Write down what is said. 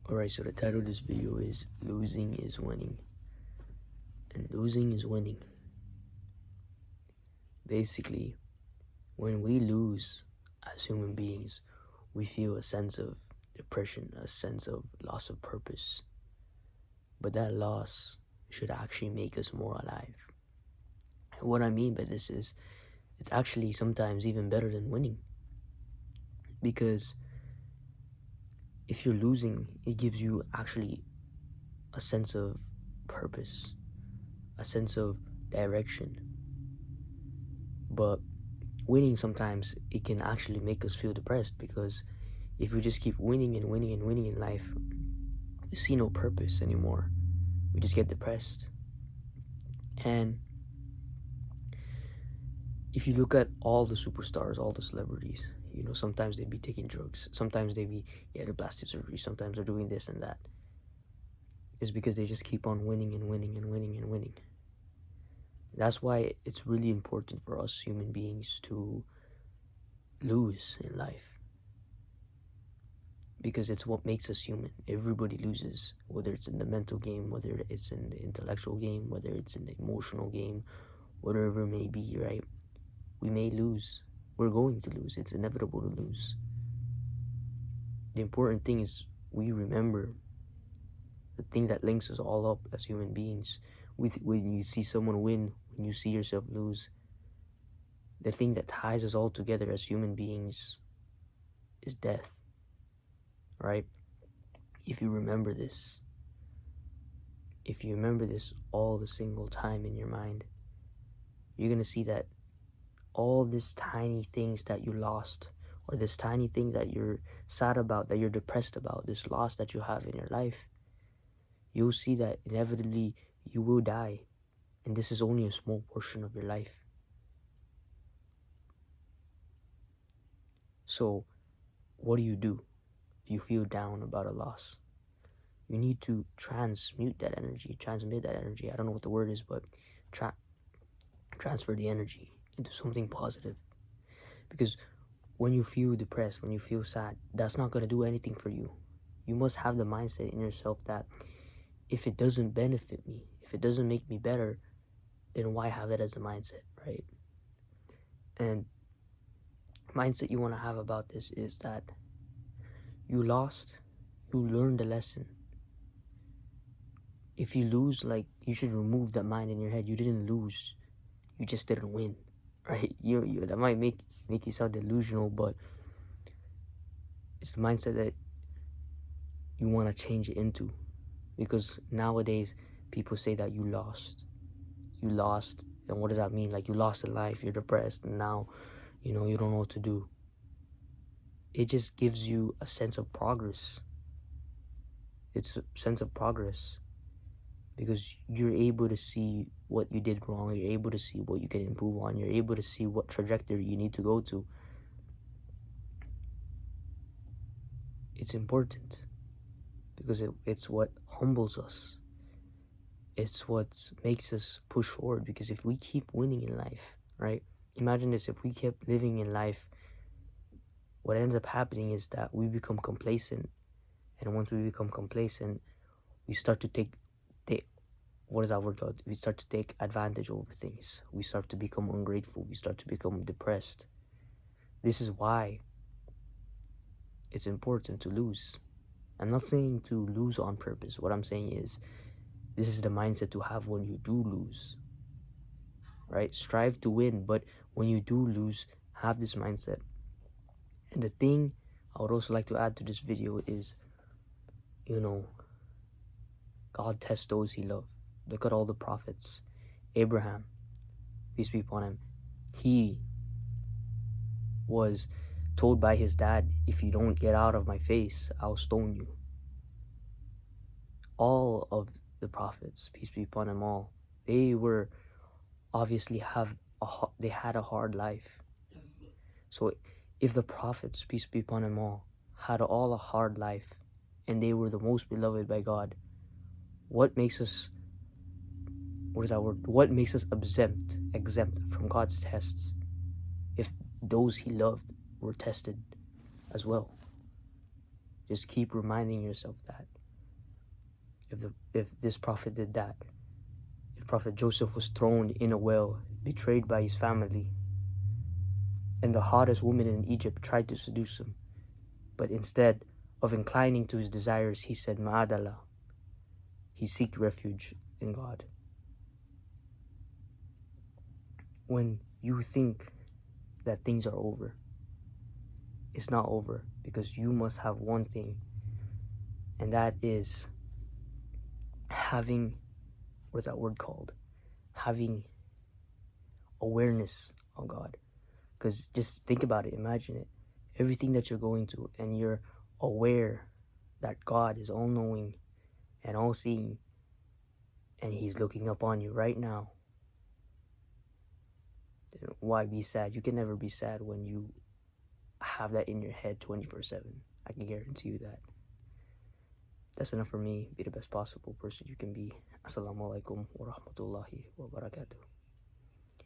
Alright, so the title of this video is Losing is Winning. And losing is winning. Basically, when we lose as human beings, we feel a sense of depression, a sense of loss of purpose. But that loss should actually make us more alive. And what I mean by this is, it's actually sometimes even better than winning. Because if you're losing, it gives you actually a sense of purpose, a sense of direction. But winning, sometimes it can actually make us feel depressed, because if we just keep winning and winning and winning in life, we see no purpose anymore. We just get depressed. And if you look at all the superstars, all the celebrities, sometimes they be taking drugs, sometimes they be getting plastic surgery, sometimes they're doing this and that. It's because they just keep on winning and winning and winning and winning. That's why it's really important for us human beings to lose in life, because it's what makes us human. Everybody loses, whether it's in the mental game, whether it's in the intellectual game, whether it's in the emotional game, whatever it may be, right? We may lose. We're going to lose. It's inevitable to lose. The important thing is we remember the thing that links us all up as human beings. When you see someone win, when you see yourself lose, the thing that ties us all together as human beings is death, right? If you remember this all the single time in your mind, you're gonna see that all these tiny things that you lost, or this tiny thing that you're sad about, that you're depressed about, this loss that you have in your life, you'll see that inevitably you will die, and this is only a small portion of your life. So what do you do if you feel down about a loss? You need to transmit that energy. I don't know what the word is, but transfer the energy into something positive. Because when you feel depressed, when you feel sad, that's not going to do anything for you. You must have the mindset in yourself that if it doesn't benefit me, if it doesn't make me better, then why have that as a mindset, right? And mindset you want to have about this is that you lost, you learned a lesson. If you lose, you should remove that mind in your head. You didn't lose, you just didn't win, right? You that might make you sound delusional, but it's the mindset that you want to change it into. Because nowadays people say that you lost, and what does that mean? Like, you lost in life, you're depressed, and now you don't know what to do. It just gives you a sense of progress. It's a sense of progress, because you're able to see what you did wrong, you're able to see what you can improve on, you're able to see what trajectory you need to go to. It's important, because it's what humbles us. It's what makes us push forward. Because if we keep winning in life, right? Imagine this, if we kept living in life, what ends up happening is that we become complacent. And once we become complacent, we start to take what is that word called? We start to take advantage over things. We start to become ungrateful. We start to become depressed. This is why it's important to lose. I'm not saying to lose on purpose. What I'm saying is, this is the mindset to have when you do lose, right? Strive to win, but when you do lose, have this mindset. And the thing I would also like to add to this video is, God tests those he loves. Look at all the prophets. Abraham, peace be upon him, he was told by his dad, if you don't get out of my face, I'll stone you. All of the prophets, peace be upon them all, they were obviously they had a hard life. So if the prophets, peace be upon them all, had all a hard life, and they were the most beloved by God, what makes us exempt from God's tests, if those he loved were tested as well? Just keep reminding yourself that. If this prophet did that, if Prophet Joseph was thrown in a well, betrayed by his family, and the hottest woman in Egypt tried to seduce him, but instead of inclining to his desires, he said, Ma'adallah. He sought refuge in God. When you think that things are over, it's not over, because you must have one thing, and that is having, what's that word called? Having awareness of God. Because just think about it, imagine it. Everything that you're going through, and you're aware that God is all knowing and all seeing, and He's looking up on you right now. Then why be sad? You can never be sad when you have that in your head 24/7. I can guarantee you that. That's enough for me. Be the best possible person you can be. Assalamu alaikum wa rahmatullahi wa barakatuh.